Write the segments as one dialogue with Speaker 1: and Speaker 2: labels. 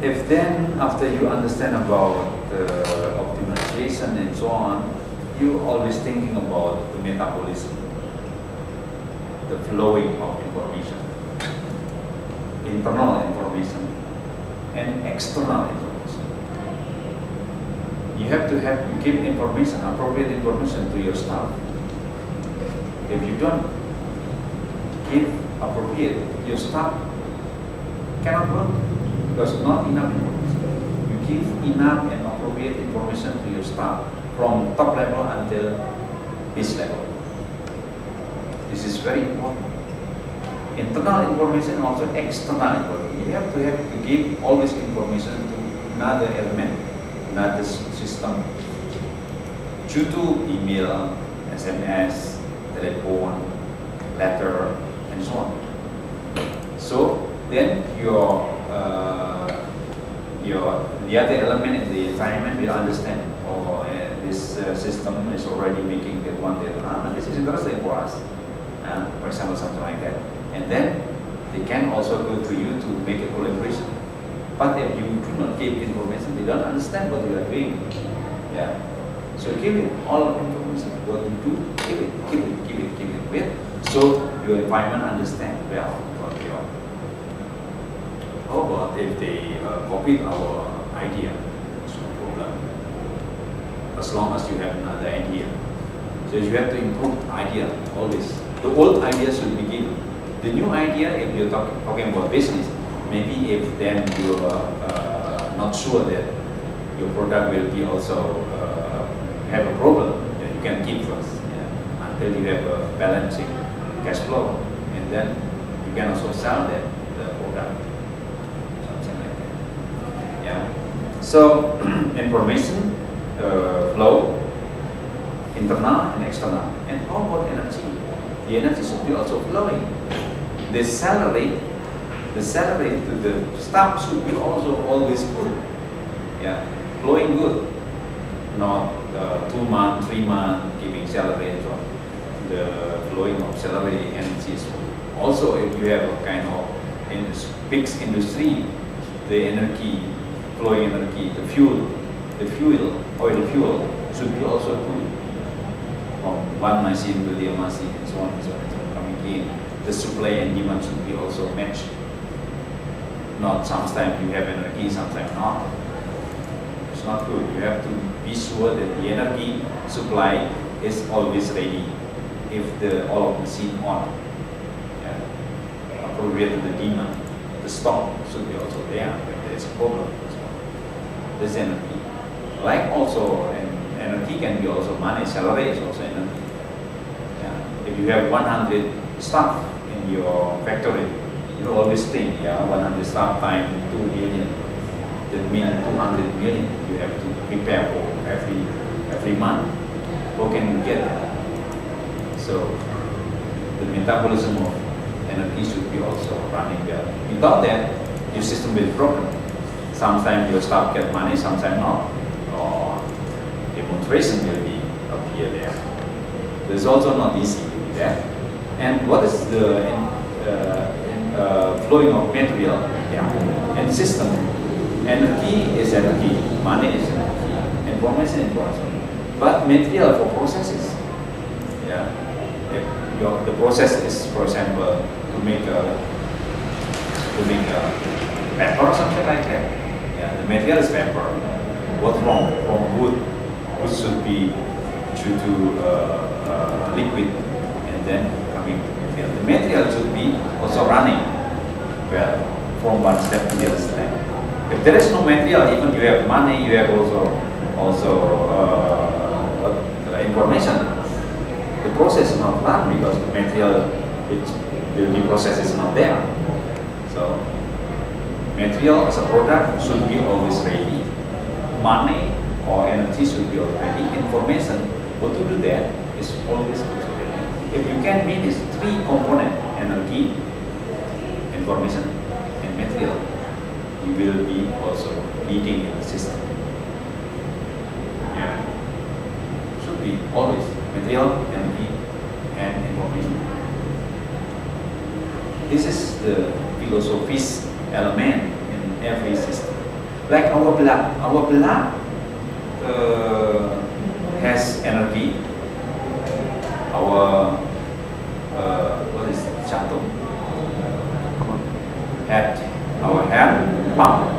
Speaker 1: if then after you understand about optimization and so on, you always thinking about the metabolism, the flowing of information, internal information and external information. You have to give information, appropriate information to your staff. If you don't give appropriate, your staff cannot work because not enough information. You give enough and appropriate information to your staff from top level until this level. This is very important. Internal information and also external information. You have to give all this information to another element, another system. Due to email, SMS, telephone, letter, and so on. So then the other element in the environment will understand, this system is already making that one, and this is interesting for us. For example, something like that. And then they can also go to you to make a collaboration. But if you do not give information, they don't understand what you are doing. Yeah. So give it all of information. What you do, give it. So your environment understand well what you are. How about if they copy our idea? It's no problem. As long as you have another idea. So you have to improve idea always. The old idea should be given. The new idea, if you're talking about business, maybe if then you are not sure that your product will be also have a problem, then you can keep first until you have a balancing cash flow, and then you can also sell the product, something like that. Yeah. So information flow, internal and external. And how about energy? The energy should be also flowing. The salary to the staff should be also always good. Yeah, flowing good. Not 2 months, 3 months giving salary and so on. The flowing of salary energy is good. Also, if you have a kind of fixed industry, the energy, flowing energy, the fuel, oil fuel should be also good. From one machine to the other machine and so on and so on. Coming in, the supply and demand should be also matched. Not sometimes you have energy, sometimes not. It's not good. You have to be sure that the energy supply is always ready. If all of the machine on, appropriate to the demand, the stock should be also there when there is a problem. So there's energy. Like also, energy can be also money. Salary is also energy. Yeah. If you have 100 staff in your factory, you always think, 100 staff times 2 million. That means 200 million you have to prepare for every month. How can you get that? So the metabolism of energy should be also running well. Without that, your system will be broken. Sometimes your staff get money, sometimes not. Or demonstration will be appear there. It's also not easy to do that. And what is the flowing of material? And system. Energy is energy, money is energy, information is information. But material for processes. If the process is, for example, to make a paper or something like that. The material is paper. What's wrong? From wood, which should be due to liquid, and then coming to material. The material should be also running well from one step to the other step. If there is no material, even you have money, you have also information. The process is not run because the material which will be processed is not there. So material as a product should be always ready. Money or energy should be already. Information, what to do there is always also ready. If you can meet these 3 components, energy, information, and material, you will be also leading in the system. Should be always material, energy, and information. This is the philosophy's element in every system. Like our blood. Our blood has energy. Our what is it? Jantung. Our head pump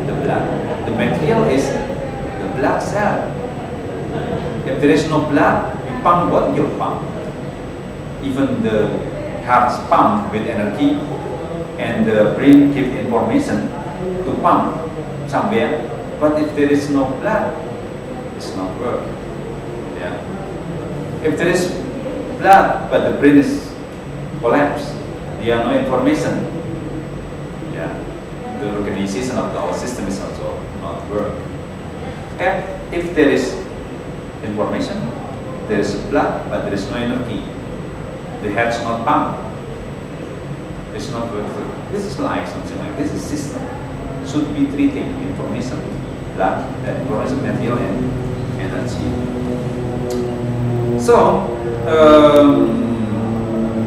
Speaker 1: the blood. The material is the blood cell. If there is no blood, you pump what? You pump. Even the heart pump with energy, and the brain gives information to pump somewhere. But if there is no blood, it's not work. Yeah. If there is blood but the brain is collapsed, there are no information. Yeah. The organization of our system is also not work. And if there is information, there is blood but there is no energy, the head's not pumped. It's not workful. This is like something like this is system. Should be three things: information, blood, information, material, and energy. So,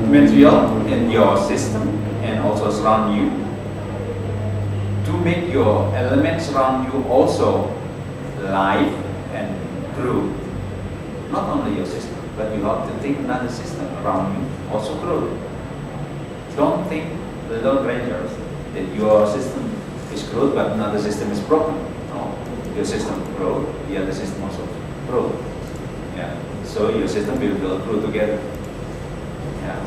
Speaker 1: material in your system and also surround you. To make your elements around you also live and grow. Not only your system, but you have to think another system around you also grow. Don't think the Lord Rangers that your system is growth but another system is broken. No, your system grow, the other system also grow. Yeah. So your system will grow together. Yeah.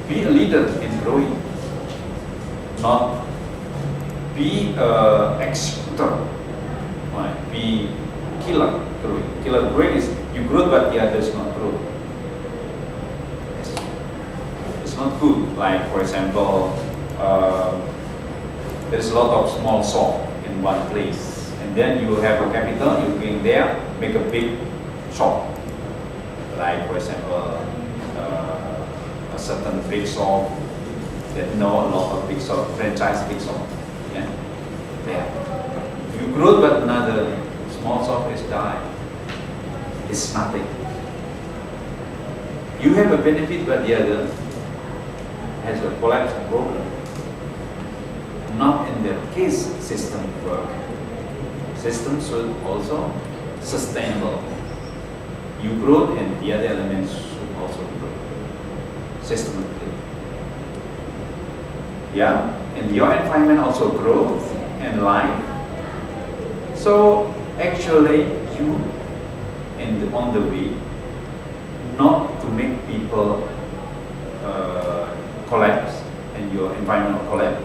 Speaker 1: Be a leader in growing, not be an executor. Right. Be killer growing. Killer growing is you grow but the others not grow. It's not good. Like for example, there's a lot of small shop in one place, and then you have a capital. You bring there, make a big shop. Like for example, a certain big shop that know a lot of big shop, franchise big shop. Yeah, there. You grow, but another small shop is die. It's nothing. You have a benefit, but the other has a collapse problem. Not in that case, system work. System should also sustainable. You grow, and the other elements should also grow. Systematically. Yeah, and your environment also grows and life. So actually, you on the way, not to make people collapse and your environment collapse.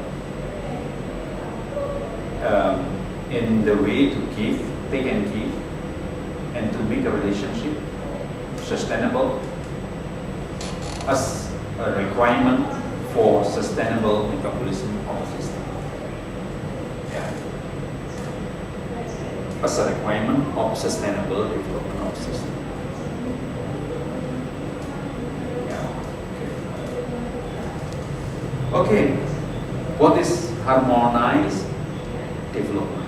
Speaker 1: In the way to give, take and give, and to make a relationship sustainable as a requirement for sustainable metabolism of the system. Yeah. As a requirement of sustainable development of the system. Yeah. Okay. What is harmonized development?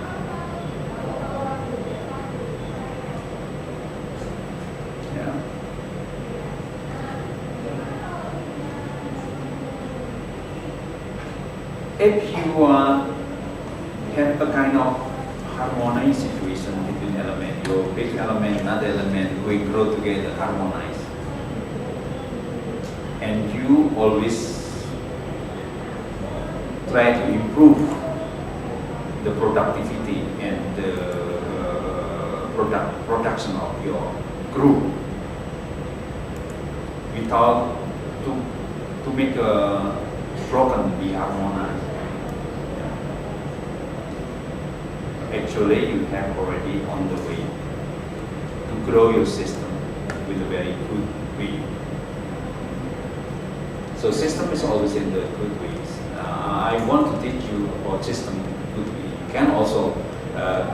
Speaker 1: If you have a kind of harmonized situation between elements, your big element, another element, we grow together, harmonize. And you always try to improve the productivity and the production of your group without to make a broken be harmonized. Actually, you have already on the way to grow your system with a very good way. So system is always in the good ways. I want to teach you about system in a good way. You can also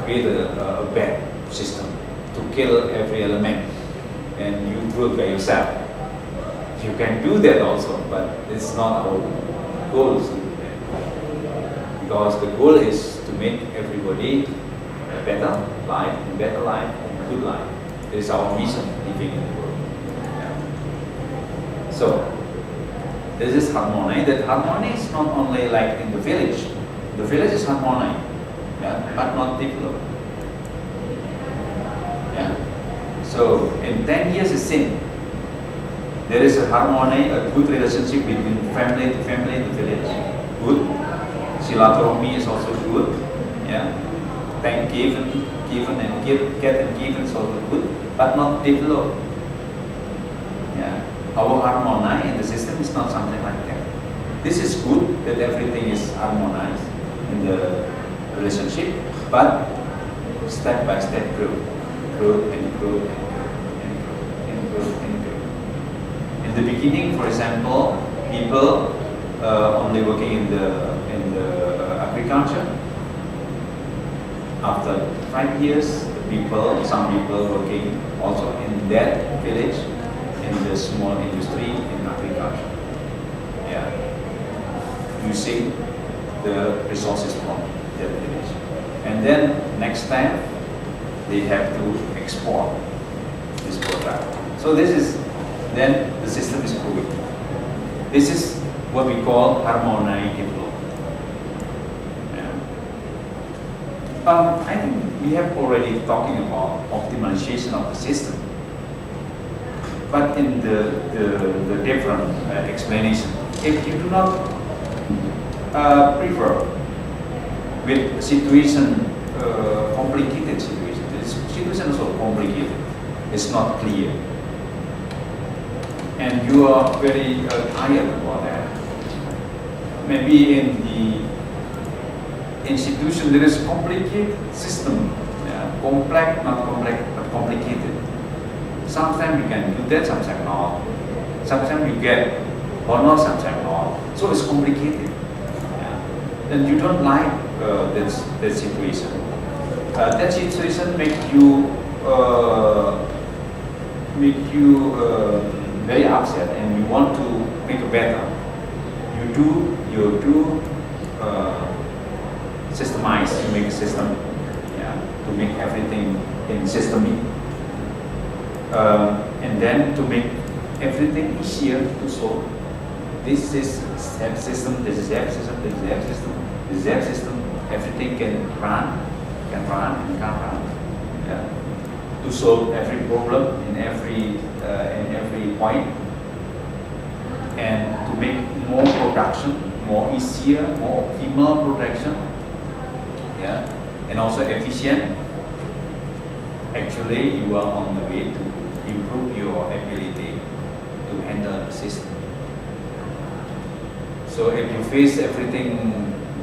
Speaker 1: create a bad system to kill every element and you do it by yourself. You can do that also, but it's not our goal to do that. Because the goal is to make everybody a better life, and better life, and good life. This is our mission, living in the world. Yeah. So, this is harmony. That harmony is not only like in the village. The village is harmony. yeah, but not develop. Yeah. So in 10 years, it's same. There is a harmony, a good relationship between family to village. Good. Silaturahmi is also good. Yeah. Thank given and get and given is also good, but not develop. Yeah. Our harmony in the system is not something like that. This is good that everything is harmonized in the relationship, but step by step grow and grow and grow and grow and grow and grow. In the beginning, for example, people only working in the agriculture. After 5 years, some people working also in that village in the small industry in agriculture. Yeah, using the resources from that village, and then next time they have to export this product. So this is then the system is growing. This is what we call harmony development. Yeah. I think we have already talking about optimization of the system, but in the different explanation, if you do not prefer with situation, complicated situation, this situation is so complicated, it's not clear, and you are very tired about that. Maybe in the institution there is complicated system, complex, not complex, but complicated. Sometimes you can do that, sometimes not. Sometimes you get honor, sometimes not. So it's complicated. Then you don't like that situation. That situation make you very upset, and you want to make it better. You do systemize, you make a system, to make everything in systemic, and then to make everything easier to solve. This is that system, this is that system, this is that system, this is that system. Everything can run and can run. Yeah. To solve every problem in every point, and to make more production, more easier, more optimal production. Yeah. And also efficient. Actually, you are on the way to improve your ability to handle the system. So if you face everything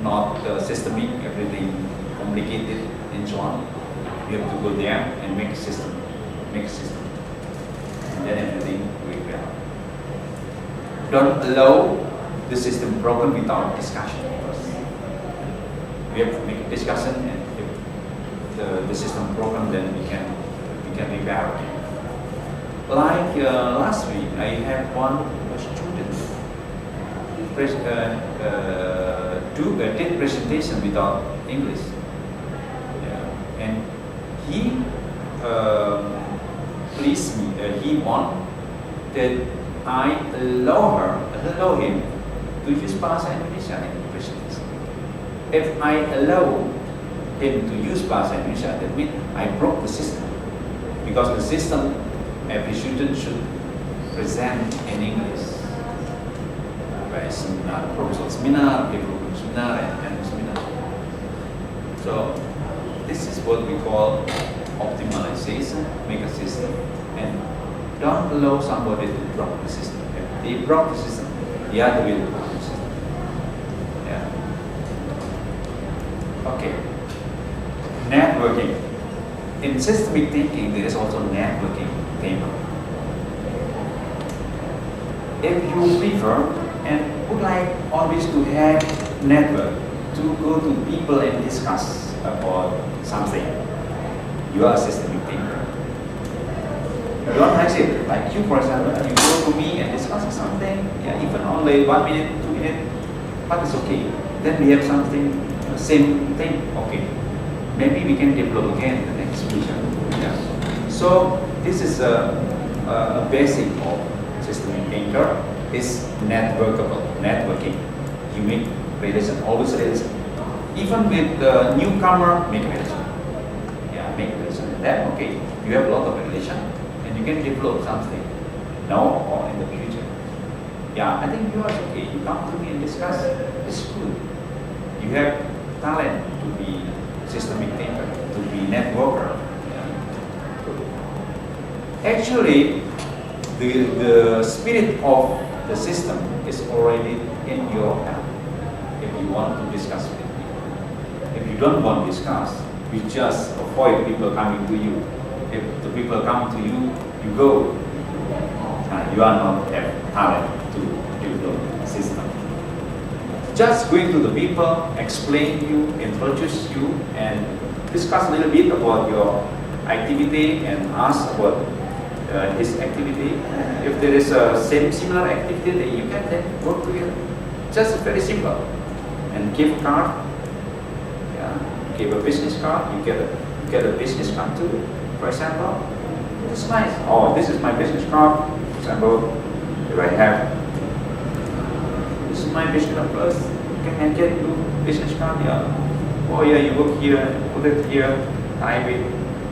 Speaker 1: not systemic, everything complicated and so on, you have to go there and make a system, and then everything will be well. Don't allow the system broken without discussion first. We have to make a discussion, and if the system broken, then we can repair it. Like last week, I had one student did presentation without English, and he pleased me. He wanted that I allow him to use Bahasa Indonesia in the presentation. If I allow him to use Bahasa Indonesia, that means I broke the system, because the system, every student should present in English. Seminar, proposal seminar, development seminar, and seminar. So this is what we call optimization, make a system, and don't allow somebody to drop the system. If they drop the system, the other will drop the system. Yeah. Okay. Networking. In systemic thinking, there is also networking table. If you prefer and would like always to have network, to go to people and discuss about something, you are a systemic thinker. You don't hesitate. Like you, for example, you go to me and discuss something, even only 1 minute, 2 minutes, but it's okay. Then we have something, same thing, okay. Maybe we can develop again the next vision. Yeah. So this is a basic of systemic thinker. Is networking. You make relation, always relation. Even with the newcomer, make relation. Yeah, make relation. Then okay, you have a lot of relation and you can develop something now or in the future. Yeah, I think you are okay. You come to me and discuss. It's good. You have talent to be systemic thinker, to be networker. Yeah. Actually, the spirit of the system is already in your hand. If you want to discuss with people, if you don't want to discuss, you just avoid people coming to you. If the people come to you, you go. You are not have talent to develop a system. Just going to the people, explain you, introduce you, and discuss a little bit about your activity and ask about his activity. If there is a similar activity, then you can then work together. Just very simple. And give card. Yeah. Give a business card. You get a business card too. For example, it's nice. Oh, this is my business card. For example, if I have this is my business card plus. Can I get you business card? Yeah. Oh yeah, you work here, put it here, type it.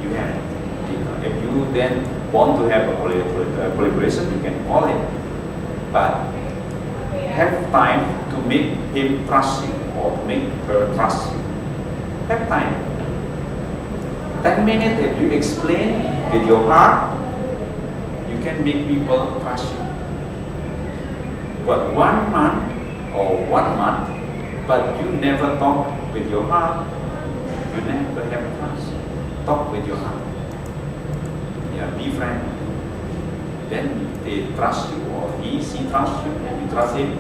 Speaker 1: You have it. If you then want to have a collaboration, you can call it. But have time to make him trust you or make her trust you. Have time. 10 minutes if you explain with your heart, you can make people trust you. But 1 month or 1 month, but you never talk with your heart, you never have trust. Talk with your heart. Yeah, be friendly. Then they trust you, or she trusts you, and you trust him.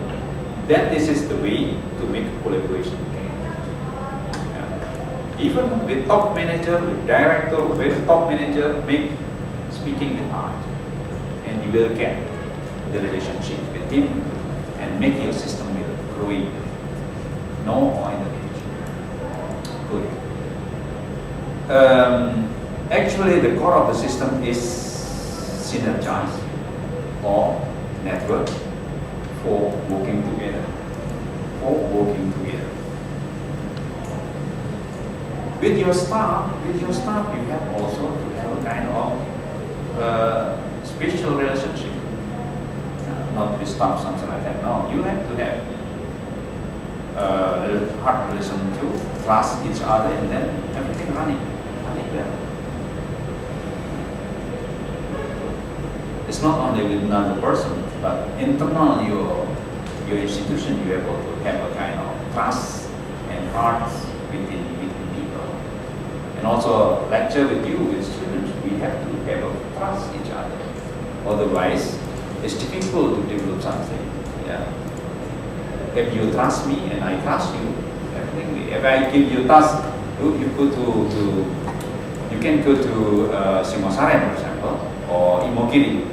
Speaker 1: Then this is the way to make collaboration. Yeah. Even with top manager, with director, with top manager, make speaking with heart, and you will get the relationship with him, and make your system will growing. No or in the future. Good. Actually, the core of the system is synergize or network for working together. With your staff, you have also to have a kind of spiritual relationship. Not with staff, something like that. No, you have to have a heart relation to trust each other, and then everything running well. It's not only with another person, but internal your institution, you have to have a kind of trust and heart within people. And also lecture with you, with students, we have to have a trust each other. Otherwise, it's difficult to develop something. Yeah. If you trust me and I trust you, everything. If I give you task, you can go to Singosaren, for example, or Imogiri.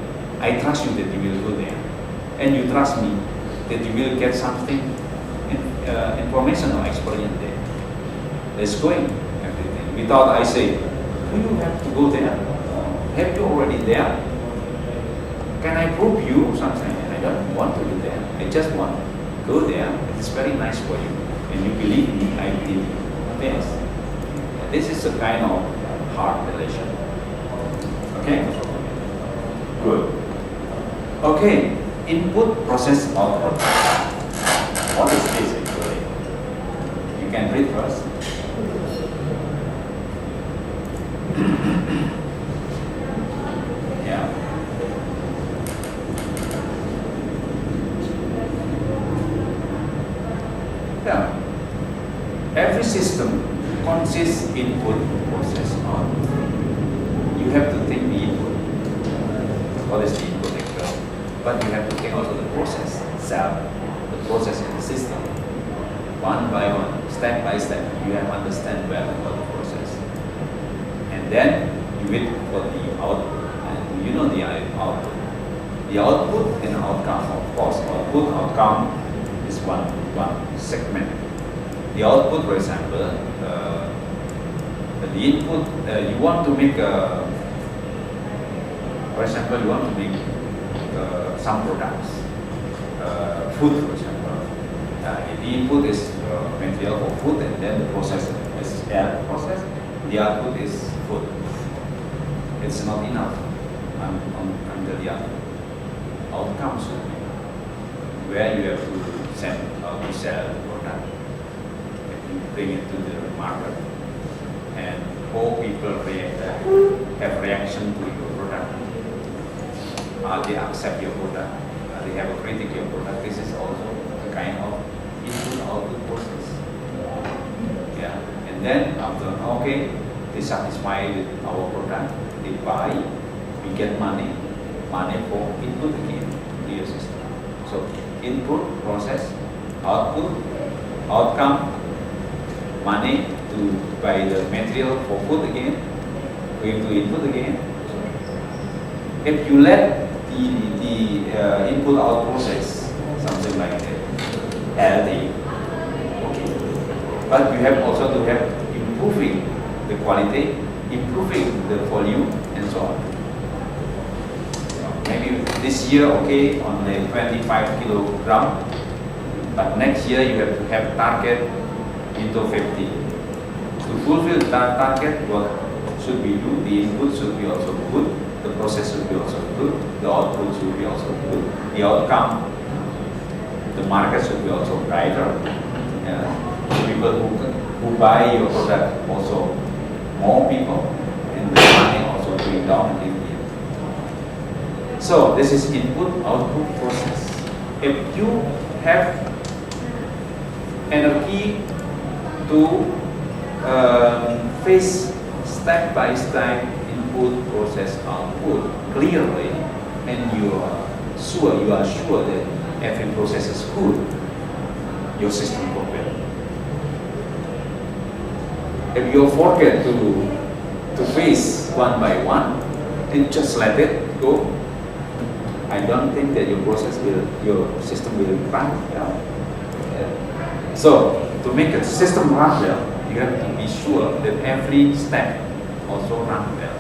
Speaker 1: I trust you that you will go there, and you trust me that you will get something, information or experience there. Let's going everything. Without I say, do you have to go there? Have you already there? Can I prove you something? And I don't want to do that. I just want to go there. It's very nice for you, and you believe me. I believe you. Yes. This is a kind of hard relation. Okay. Good. Okay, input, process, output. What is this actually? You can read first. Yeah. Yeah. Every system consists input, process, output. You have to think the input. What is the input actually? But you have to take also the process itself, the process in the system. One by one, step by step, you have to understand well about the process. And then you wait for the output. And you know the output. The output and outcome, of course. Output, outcome is one segment. The output, for example, the input, you want to make for example, you want to make some products, food, for example. The input is material for food, and then the process is air process. The output is food. It's not enough under the outcome should be where you have to send to sell the product, and you bring it to the market, and how people have reaction to your product. They accept your product. They have a critic your product. This is also a kind of input-output process. Yeah, and then after they satisfy with our product, they buy, we get money for input again to your system. So input, process, output, outcome, money to buy the material for food again, going to input again. If you let the input-out process, something like that, healthy, okay. But you have also to have improving the quality, improving the volume, and so on. Maybe this year, only 25 kilogram, but next year you have to have target into 50. To fulfill that target, what should we do? The input should be also good, the process should be also good, the output should be also good, the outcome, the market should be also brighter. People who buy your product also more people, and the money also going down in the end. So this is input-output process. If you have energy to face step by step input, process, output clearly, and you are sure that every process is good, your system will work. If you forget to face one by one, then just let it go. I don't think that your system will run well. So to make a system run well, you have to be sure that every step also run well.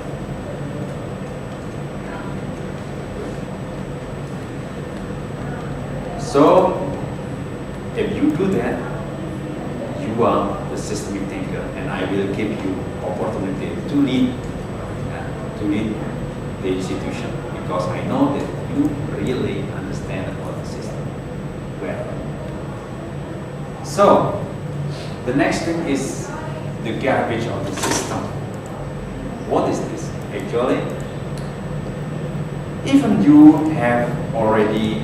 Speaker 1: So if you do that, you are the systemic thinker, and I will give you opportunity to lead the institution, because I know that you really understand about the system well. So the next thing is the garbage of the system. What is this? Actually, even you have already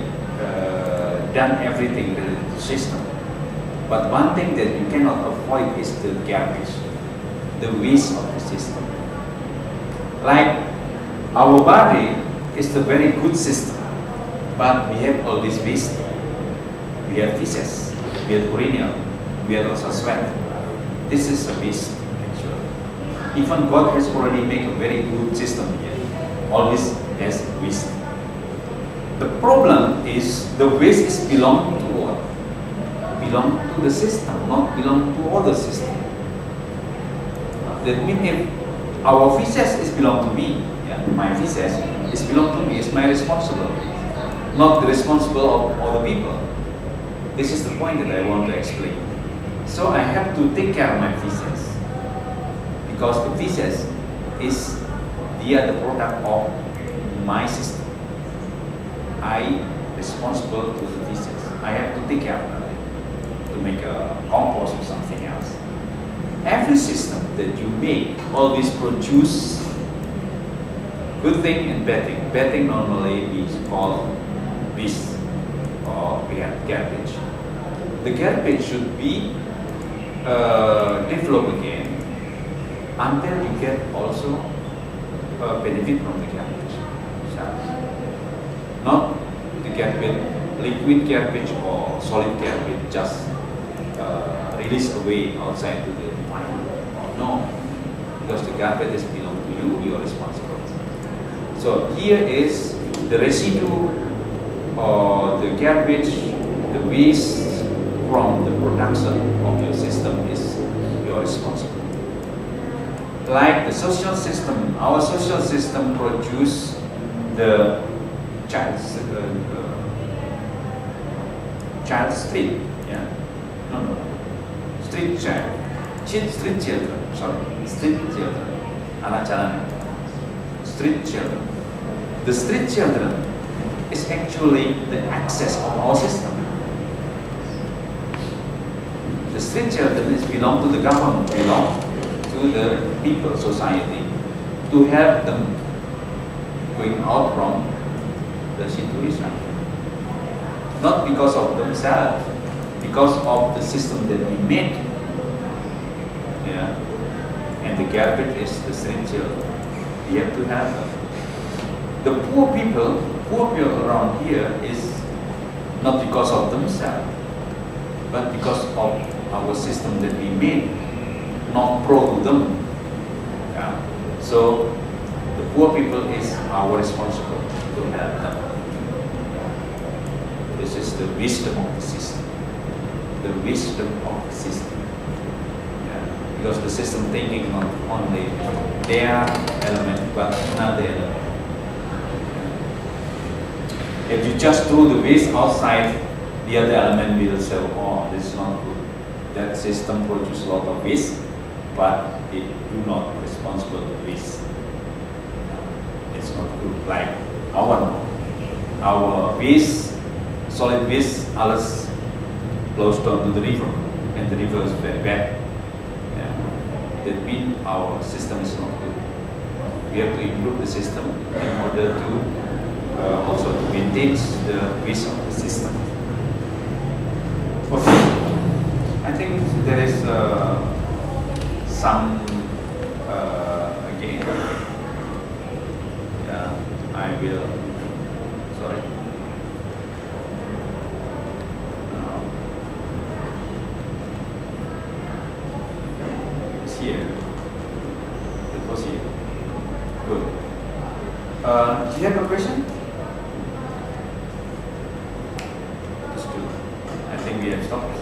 Speaker 1: done everything related to the system, but one thing that you cannot avoid is the garbage, the waste of the system. Like our body is a very good system, but we have all this waste. We have feces, we have urine, we have also sweat. This is a waste, actually. Even God has already made a very good system here. All this has waste. The problem is the waste is belong to what? Belong to the system, not belong to other system. That means if our feces is belong to me, my feces is belong to me, it's my responsibility, not the responsible of other people. This is the point that I want to explain. So I have to take care of my feces, because the feces is the product of my system. I responsible to the feces. I have to take care of it to make a compost or something else. Every system that you make always produce good thing and bad thing. Bad thing normally is called waste or garbage. The garbage should be developed again until you get also benefit from the garbage. Not the garbage, liquid garbage or solid garbage just release away outside to the environment. No, because the garbage is belong to you, you are responsible. So here is the residue or the garbage, the waste from the production of your system is your responsibility. Like the social system, our social system produce the child street, No. Street child. Street children. Sorry. Street children. Anak jalanan. Street children. The street children is actually the access of our system. The street children is belong to the government, belong to the people, society, to help them going out from the situation. Not because of themselves, because of the system that we made. Yeah. And the garbage is the street children. We have to have them. The poor people around here is not because of themselves, but because of our system that we made, not pro to them. Yeah. So the poor people is our responsibility to help them. This is the wisdom of the system. The wisdom of the system. Yeah. Because the system thinking not only their element, but another element. If you just throw the waste outside, the other element will say, oh, this is not good. That system produces a lot of waste, but it do not responsible to waste. It's not good. Like our waste, solid waste, alles flows down to the river, and the river is very bad. Yeah. That means our system is not good. We have to improve the system in order to also to maintain the waste of the system. Okay. I think there is some again. Yeah, I will. Sorry. It's here. It was here. Good. Do you have a question? That's good. I think we have stopped.